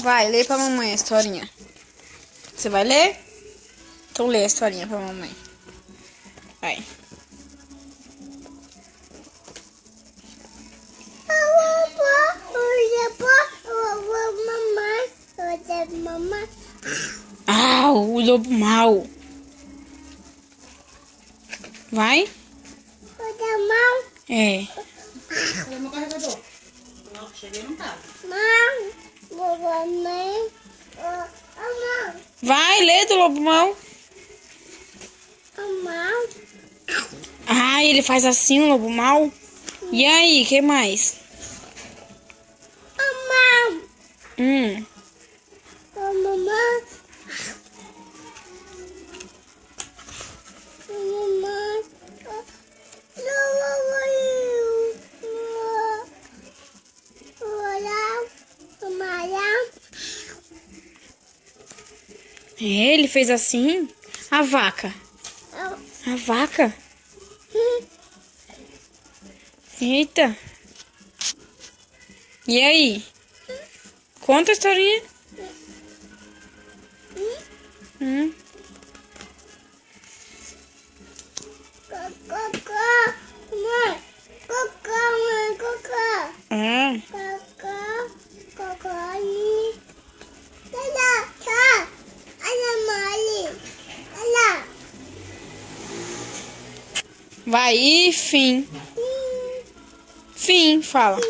Vai, lê pra mamãe a historinha. Você vai ler? Então lê a historinha pra mamãe. Vai. Ah, o lobo mau. Vai? É. Cadê meu carregador? Não, cheguei não tá. Vai, lê do lobo mau. Ah, ele faz assim, o lobo mau. E aí, que mais? Hum. É, ele fez assim. A vaca. A vaca. Eita. E aí? Conta a historinha. Vai, e fim. Fim, fala.